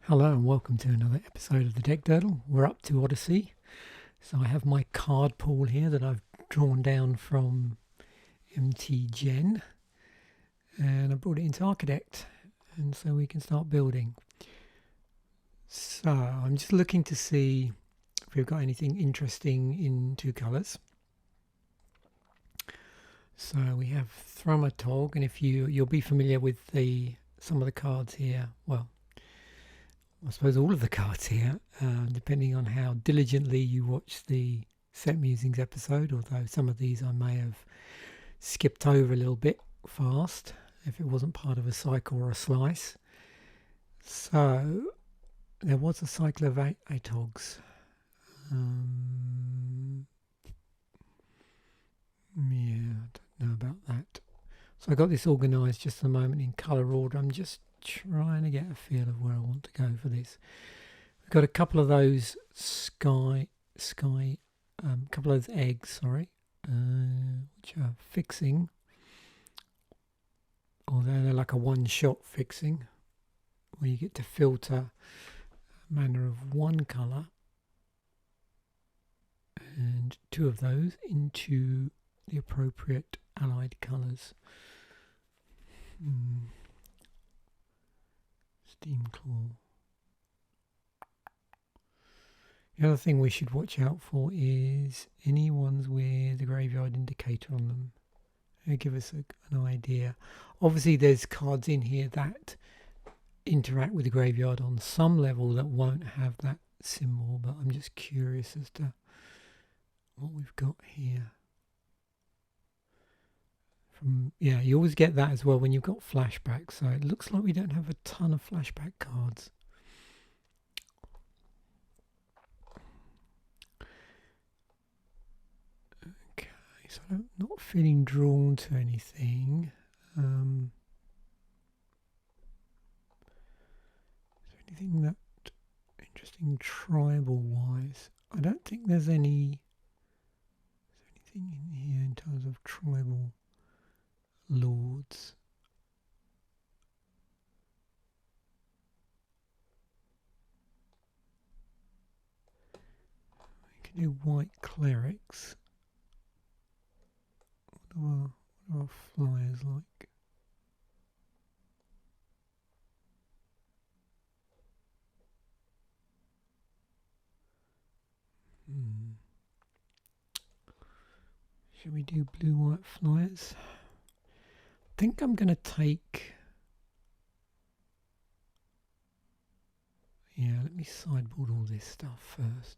Hello and welcome to another episode of the Deck Durdle. We're up to Odyssey. So I have my card pool here that I've drawn down from MT Gen, and I brought it into Architect, and so we can start building. So I'm just looking to see if we've got anything interesting in two colours. So we have Thrumatog, and if you'll be familiar with some of the cards here, well, I suppose all of the cards here, depending on how diligently you watch the Set Musings episode, although some of these I may have skipped over a little bit fast if it wasn't part of a cycle or a slice. So there was a cycle of Atogs. Yeah, I don't know about that. So I got this organised just at the moment in colour order. I'm just trying to get a feel of where I want to go for this. We've got a couple of those couple of those eggs, which are fixing, although they're like a one-shot fixing, where you get to filter a manner of one colour and two of those into the appropriate allied colours. Steam Claw. The other thing we should watch out for is any ones with the graveyard indicator on them. It'll give us an idea. Obviously there's cards in here that interact with the graveyard on some level that won't have that symbol, but I'm just curious as to what we've got here. Yeah, you always get that as well when you've got flashback, so it looks like we don't have a ton of flashback cards. Okay, so I'm not feeling drawn to anything. Is there anything that interesting tribal wise? I don't think there's anything in here in terms of tribal lords. We can do white clerics. What are our flyers like? Should we do blue-white flyers? I think I'm going to take... Yeah, let me sideboard all this stuff first.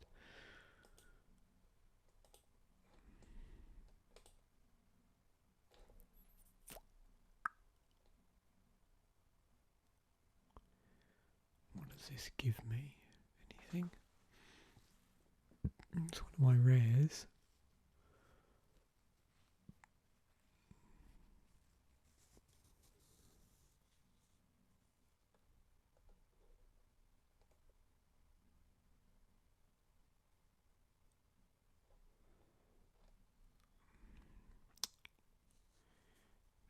What does this give me? Anything? It's one of my rares.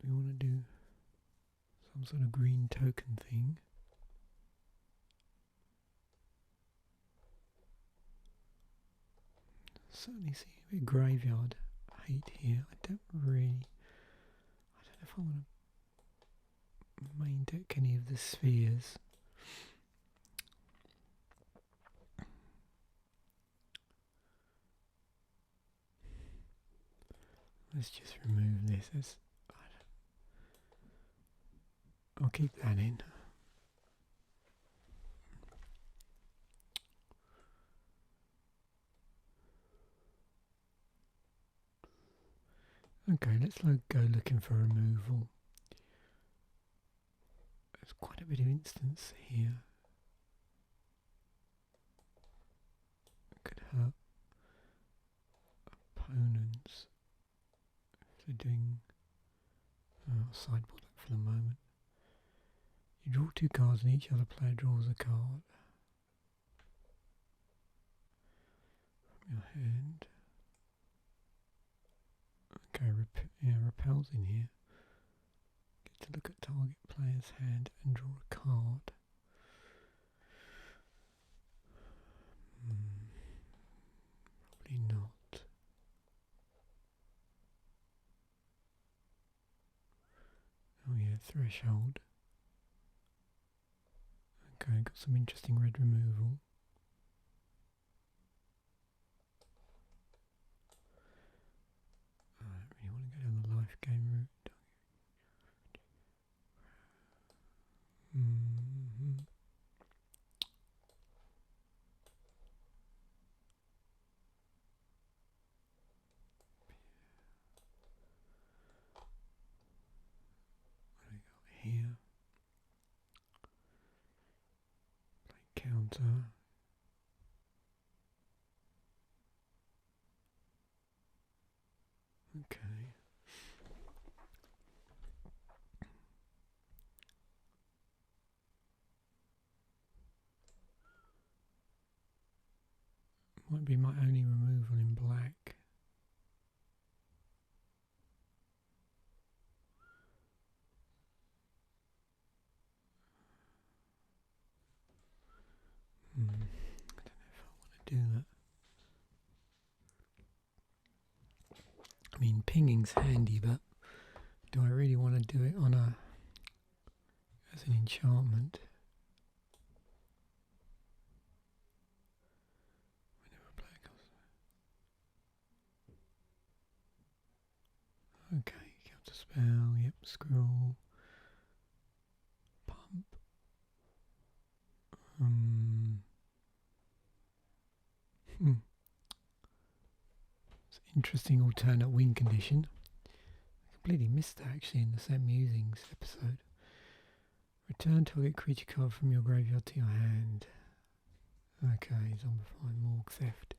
We want to do some sort of green token thing. Certainly see a bit of graveyard hate here. I don't know if I want to main deck any of the spheres. Let's just remove this. I'll keep that in. Okay, let's go looking for removal. There's quite a bit of instance here. Could hurt opponents if they're doing... I'll sideboard that for the moment. You draw two cards and each other player draws a card from your hand. Okay, repels in here. Get to look at target player's hand and draw a card. threshold. Okay, got some interesting red removal. I don't really want to go down the life game route. What do we got here? Play counter. Okay. Might be my only removal in black. I don't know if I want to do that. I mean, pinging's handy, but do I really want to do it on as an enchantment? Whenever a player goes. Okay, counter spell. Yep, scroll. Pump. It's an interesting alternate win condition. I completely missed that actually in the Sam Musings episode. Return target creature card from your graveyard to your hand. Okay, Zombify, Morgue, Theft.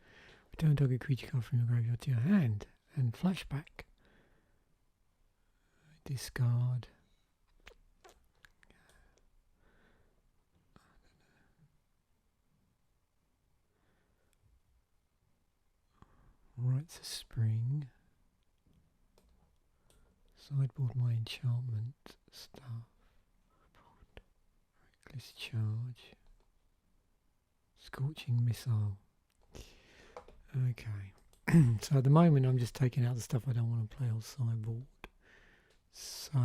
Return target creature card from your graveyard to your hand. And flashback. Discard. Rites of Spring. Sideboard my enchantment stuff. Reckless Charge. Scorching Missile. Okay. So at the moment I'm just taking out the stuff I don't want to play on sideboard. So,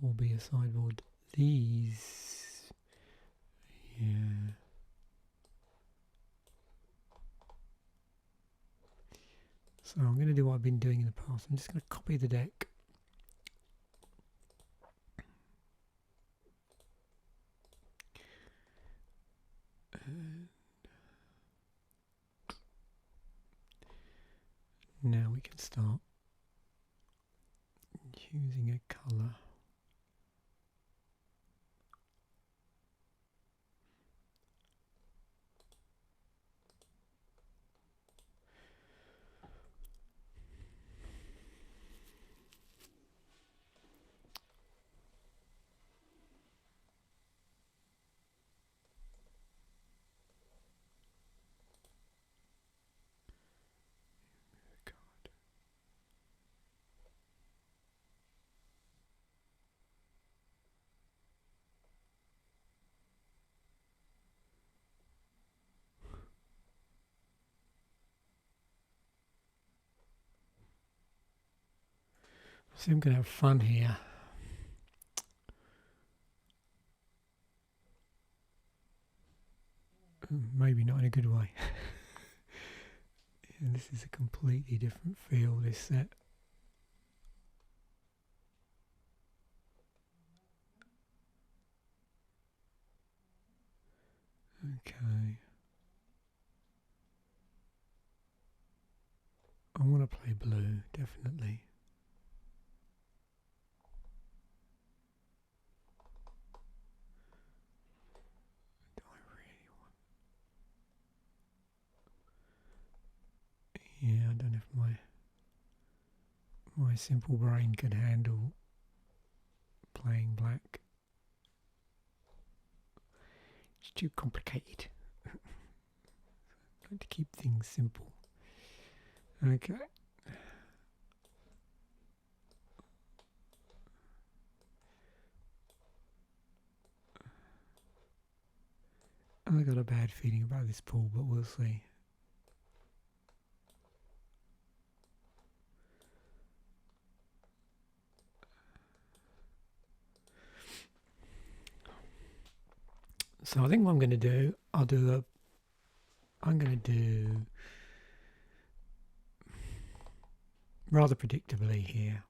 albeit sideboard these. Yeah. So I'm going to do what I've been doing in the past. I'm just going to copy the deck. And now we can start choosing a colour. So I'm going to have fun here. Maybe not in a good way. Yeah, this is a completely different feel, this set. Okay. I want to play blue, definitely. Do I really want... Yeah, I don't know if my simple brain can handle playing black. It's too complicated. I like to keep things simple. Okay. I got a bad feeling about this pool, but we'll see. So I think what I'm going to do, I'm going to do rather predictably here,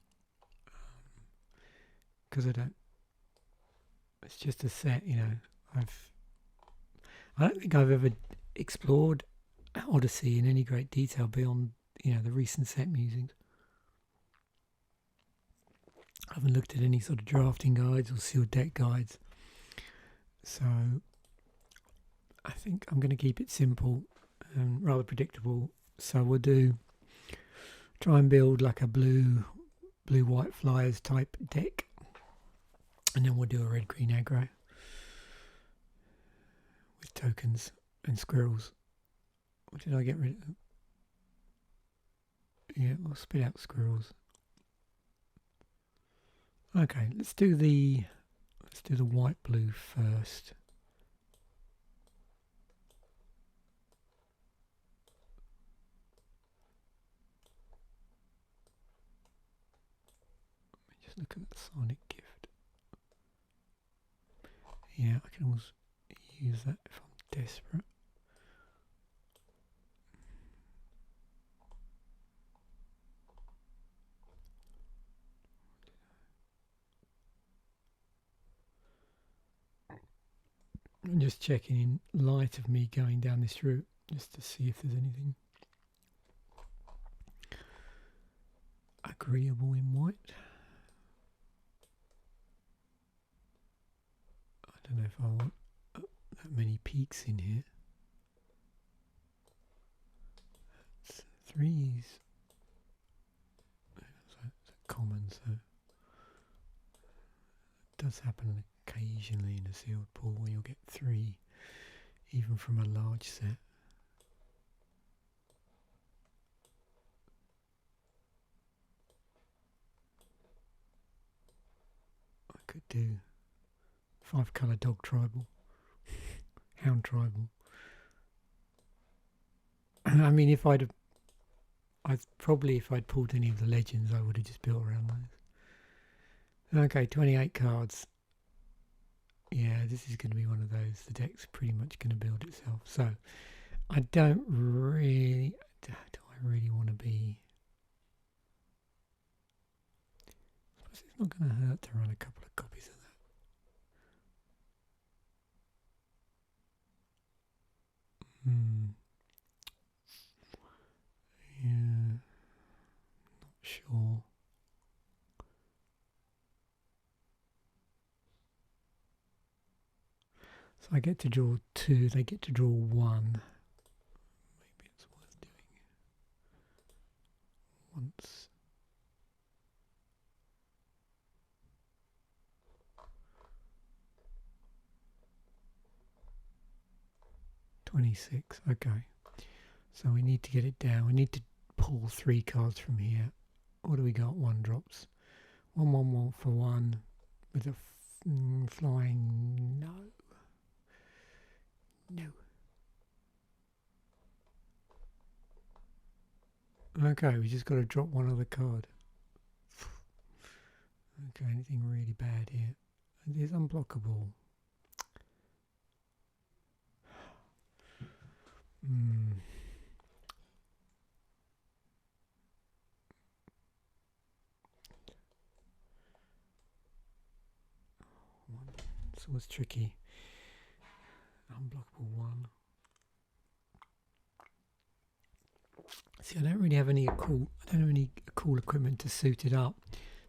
because it's just a set, you know. I don't think I've ever explored Odyssey in any great detail beyond, you know, the recent set musings. I haven't looked at any sort of drafting guides or sealed deck guides, so I think I'm going to keep it simple and rather predictable. So we'll try and build like a blue white flyers type deck, and then we'll do a red green aggro with tokens and squirrels. What did I get rid of? Yeah, we'll spit out squirrels. Okay, let's do the white blue first. Let me just look at the Sonic gift. Yeah, I can always use that if I'm desperate. I'm just checking in light of me going down this route, just to see if there's anything agreeable in white. I don't know if I want that many peaks in here. That's threes. So it's a common, so it does happen occasionally in a sealed pool where you'll get three, even from a large set. I could do 5-colour dog tribal, hound tribal. I mean, if I'd pulled any of the legends, I would have just built around those. Okay, 28 cards. Yeah, this is going to be one of those. The deck's pretty much going to build itself. So I don't really, do I really want to be? I suppose it's not going to hurt to run a couple of copies of that. Yeah, not sure. So I get to draw 2, they get to draw 1. Maybe it's worth doing once. $26, okay. So we need to get it down. We need to pull 3 cards from here. What do we got? 1 drops. 1/1/1 for 1 with a flying. No. Okay, we just got to drop 1 other card. Okay, anything really bad here? It is unblockable. It's always tricky. Unblockable 1. See, I don't really have any cool equipment to suit it up.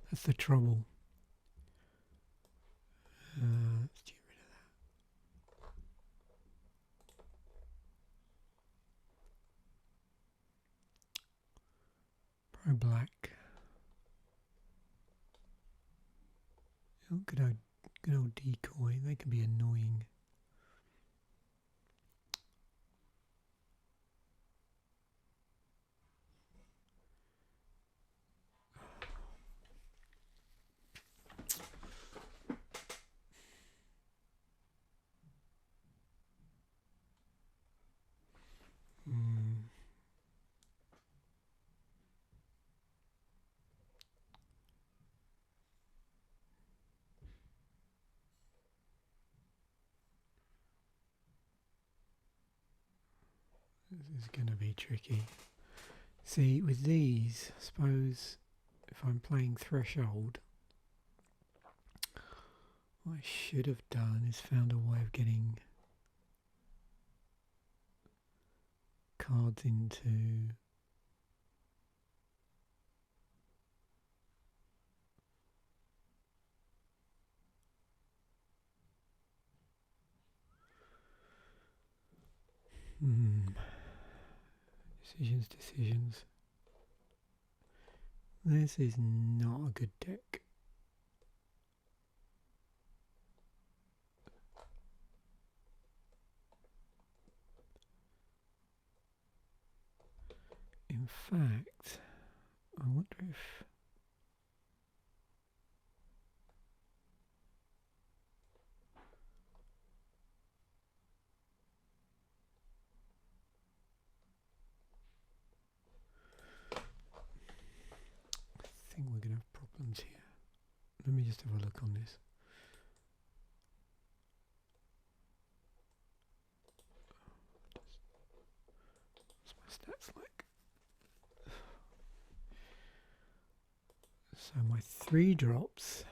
That's the trouble. Let's get rid of that. Pro black. Oh, good old decoy. They can be annoying. This is going to be tricky. See, with these, I suppose if I'm playing Threshold, what I should have done is found a way of getting cards into decisions. This is not a good deck. In fact, I wonder if we're going to have problems here. Let me just have a look on this. What's my stats like? So my 3 drops.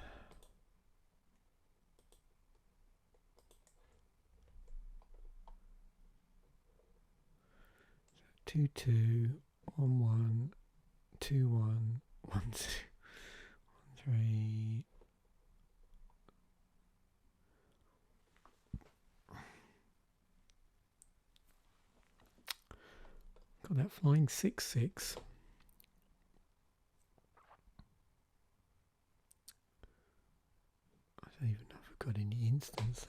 So 2-2, 1-1, 2-1, 1-2, 1-3. Got that flying 6-6. I don't even know if I've got any instance.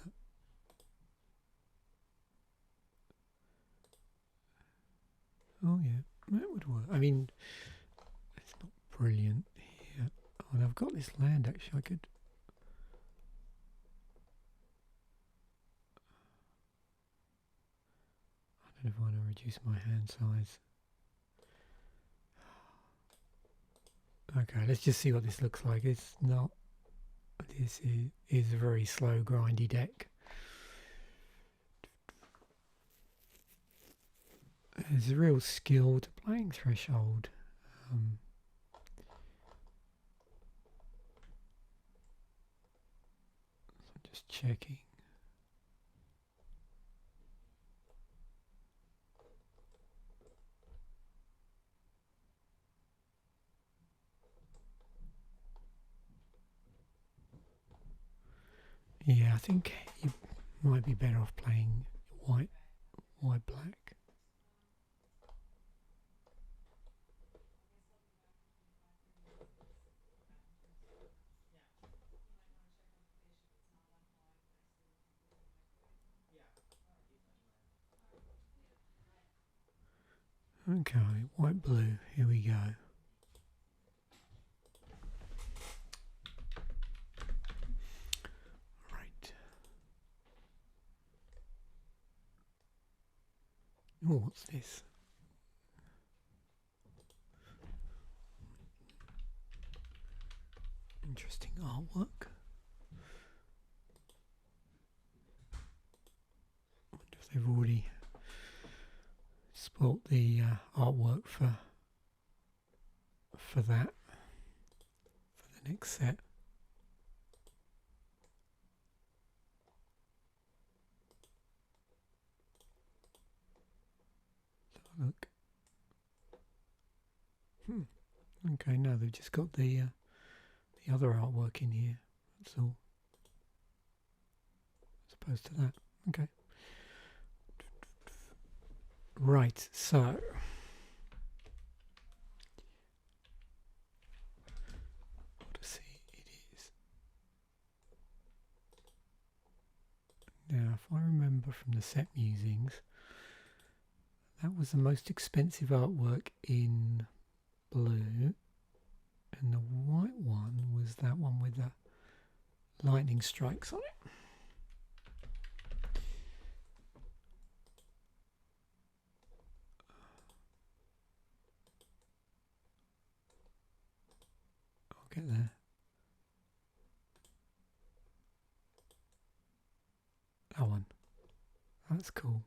Oh yeah, that would work. I mean, it's not brilliant here. Oh, and I've got this land actually. I don't know if I want to reduce my hand size. Okay, let's just see what this looks like. It's not. This is a very slow, grindy deck. There's a real skill to playing Threshold. I'm just checking. Yeah, I think you might be better off playing white, black. Okay, white, blue. Here we go. Right. Oh, what's this? Interesting artwork. I wonder if they've already spoilt the artwork for that, for the next set. Let's have a look. Okay, no, they've just got the other artwork in here. That's all. As opposed to that. Okay. Right, so Odyssey it is. Now, if I remember from the set musings, that was the most expensive artwork in blue, and the white one was that one with the lightning strikes on it. I'll get there. That one. That's cool.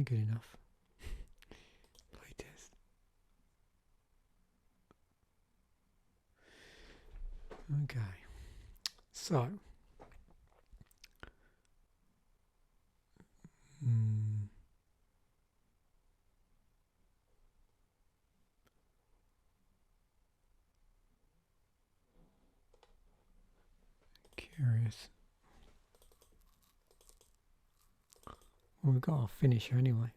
good enough. Play test. Okay. So. Curious. Well, we've got our finisher anyway.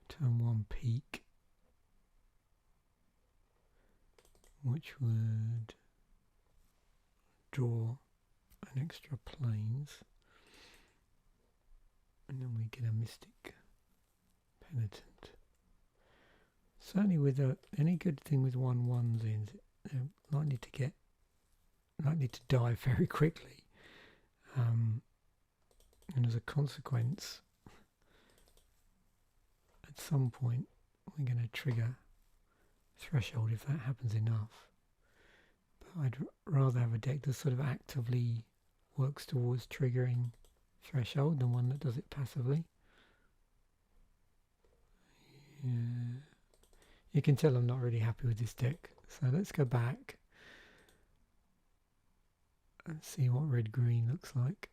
Turn 1 peak, which would draw an extra planes, and then we get a mystic penitent. Certainly with any good thing with 1/1s in, they're likely to die very quickly, and as a consequence, at some point we're going to trigger threshold if that happens enough. But I'd rather have a deck that sort of actively works towards triggering threshold than one that does it passively. Yeah. You can tell I'm not really happy with this deck, so let's go back and see what red-green looks like.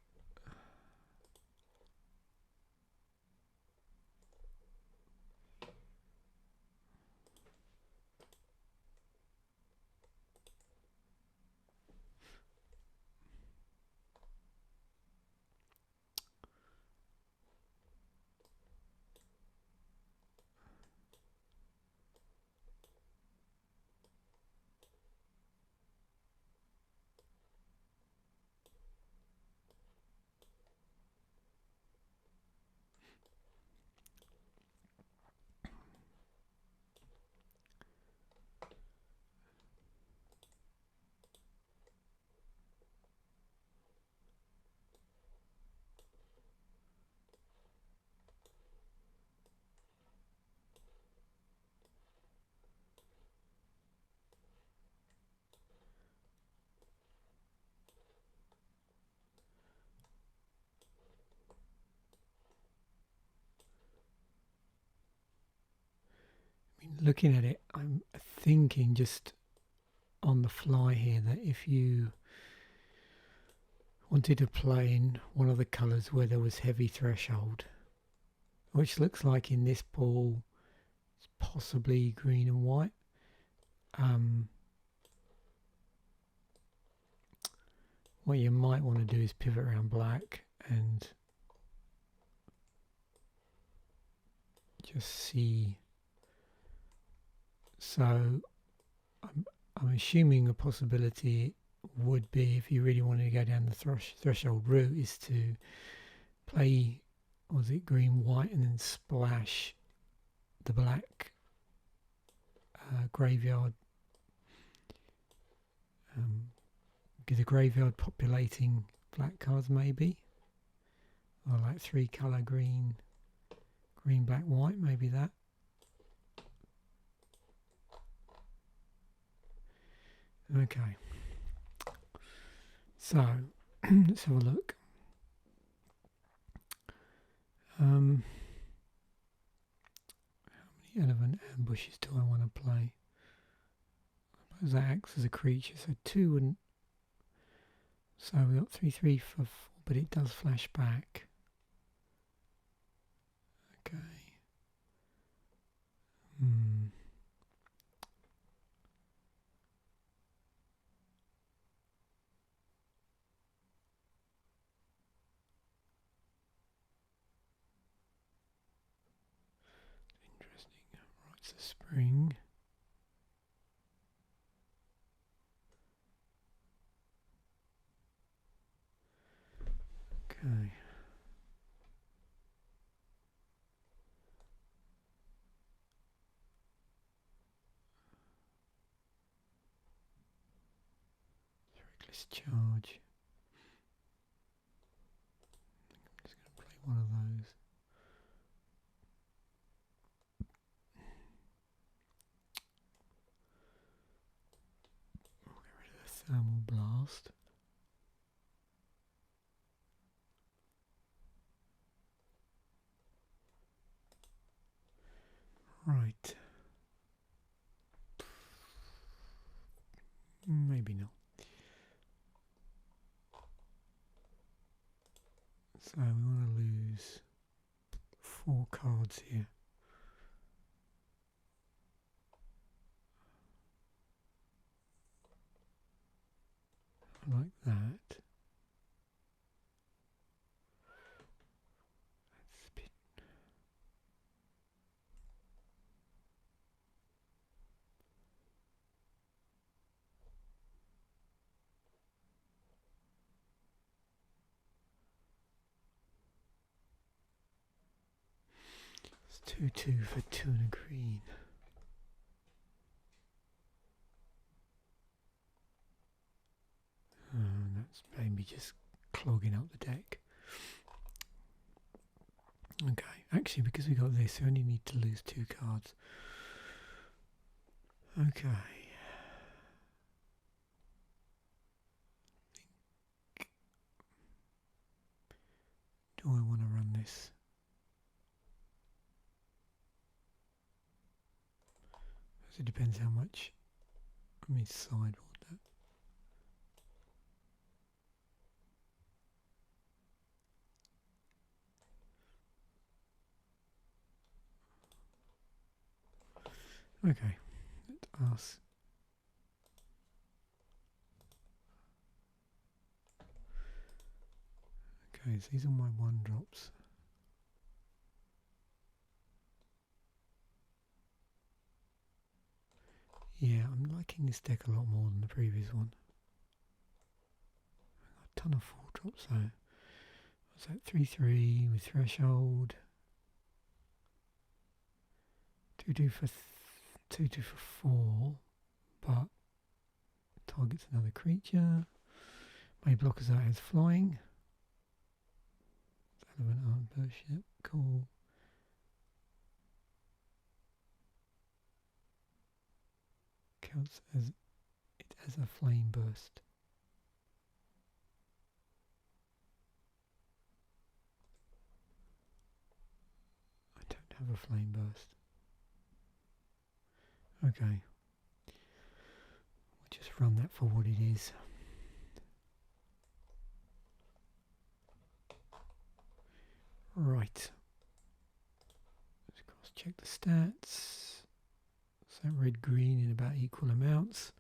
Looking at it, I'm thinking just on the fly here that if you wanted to play in one of the colours where there was heavy threshold, which looks like in this ball it's possibly green and white, what you might want to do is pivot around black and just see. So I'm assuming a possibility would be, if you really wanted to go down the threshold route, is to play, was it green white, and then splash the black graveyard, get a graveyard populating black cards maybe, or like 3 colour green black white, maybe that. Okay, so let's have a look. How many elephant ambushes do I want to play? I suppose that acts as a creature, so 2 wouldn't. So we got 3/3 for 4, but it does flash back. Okay. Interesting. Right, it's a spring. Okay. Reckless charge. I think I'm just going to play one of those. I'll get rid of the thermal blast. Right. Maybe not. So we want to lose 4 cards here. Like that. That's a bit. It's 2-2 for 2 and a green. That's maybe just clogging up the deck. Okay, actually, because we got this, we only need to lose 2 cards. Okay. Do I want to run this? It depends how much on his sideboard that. Okay, let us. Okay, so these are my 1-drops. Yeah, I'm liking this deck a lot more than the previous one. A ton of 4-drops though. What's that? 3/3 with threshold. 2/2 for 2/2 for 4, but targets another creature. My blockers out as flying. Element armbush, yep, cool. Counts as it as a flame burst. I don't have a flame burst. Okay. We'll just run that for what it is. Right. Let's cross check the stats. So red green in about equal amounts.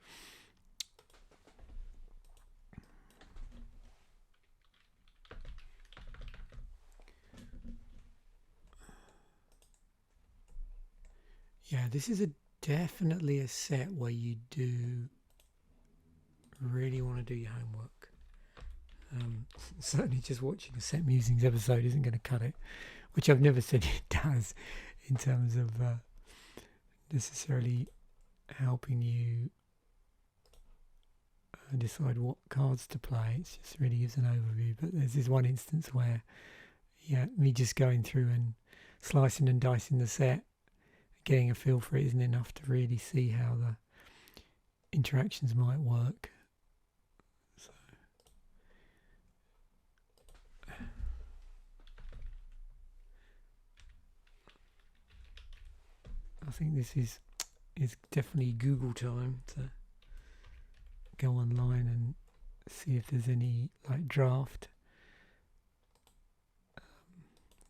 Yeah, this is definitely a set where you do really want to do your homework. Certainly just watching a Set Musings episode isn't going to cut it, which I've never said it does in terms of necessarily helping you decide what cards to play. It just really gives an overview. But there's this one instance where, yeah, me just going through and slicing and dicing the set, getting a feel for it isn't enough to really see how the interactions might work. So I think this is definitely Google time to go online and see if there's any like draft.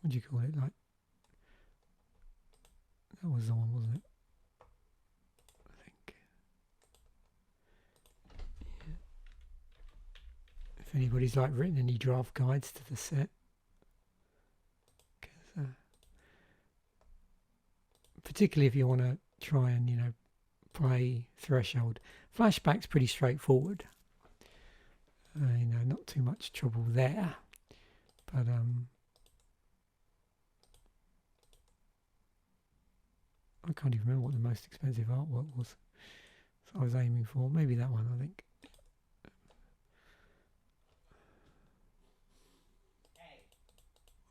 What do you call it? Like that was the one, wasn't it? I think. Yeah. If anybody's like written any draft guides to the set, because particularly if you want to try and play Threshold. Flashback's pretty straightforward. Not too much trouble there. But I can't even remember what the most expensive artwork was. So I was aiming for maybe that one, I think.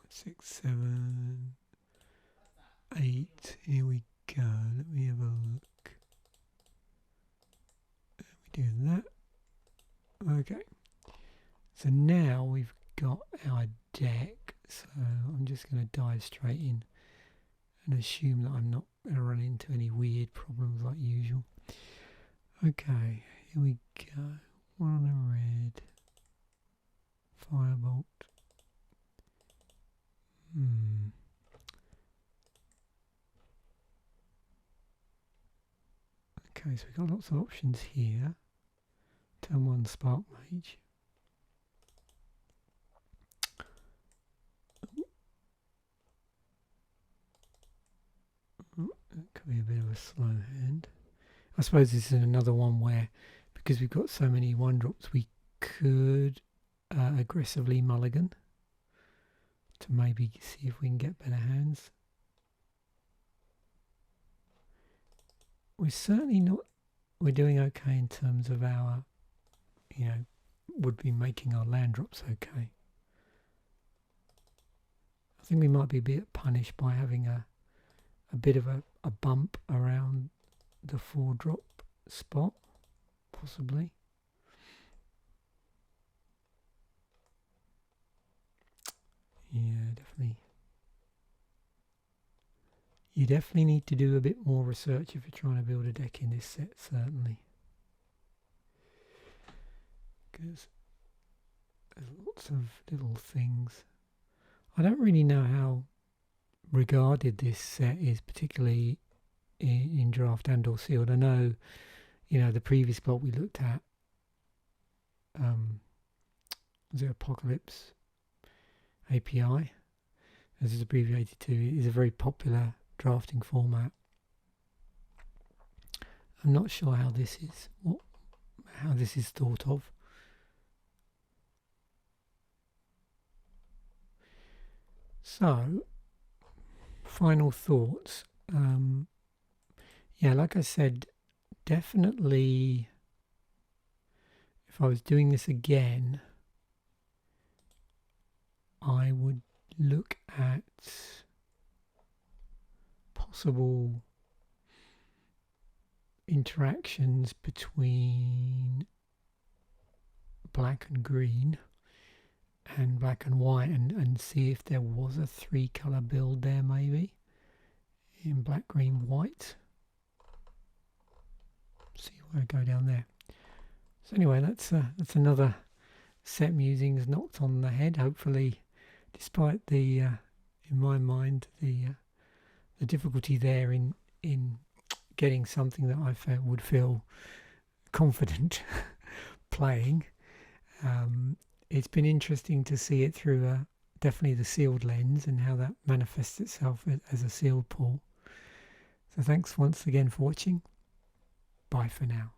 6, 7, 8. Here we go. Let me have a look. We do that. Okay. So now we've got our deck. So I'm just going to dive straight in and assume that I'm not run into any weird problems like usual. Okay, here we go. One on a red. Firebolt. Okay, so we've got lots of options here. Turn 1 Spark Mage. That could be a bit of a slow hand. I suppose this is another one where, because we've got so many 1-drops, we could aggressively mulligan to maybe see if we can get better hands. We're certainly not, we're doing okay in terms of our, would be making our land drops okay. I think we might be a bit punished by having a bit of a bump around the 4-drop spot, possibly. Yeah, definitely. You definitely need to do a bit more research if you're trying to build a deck in this set, certainly. Because there's lots of little things. I don't really know how regarded this set is, particularly in draft and or sealed. I know, the previous block we looked at, was it Apocalypse API, as is abbreviated to, is a very popular drafting format. I'm not sure how this is thought of. So, final thoughts. Yeah, like I said, definitely if I was doing this again, I would look at possible interactions between black and green and black and white, and see if there was a 3-colour build there, maybe in black, green, white. See where I go down there. So anyway, that's another set musings knocked on the head. Hopefully, despite the in my mind the difficulty there in getting something that I would feel confident playing. It's been interesting to see it through definitely the sealed lens and how that manifests itself as a sealed pool. So thanks once again for watching. Bye for now.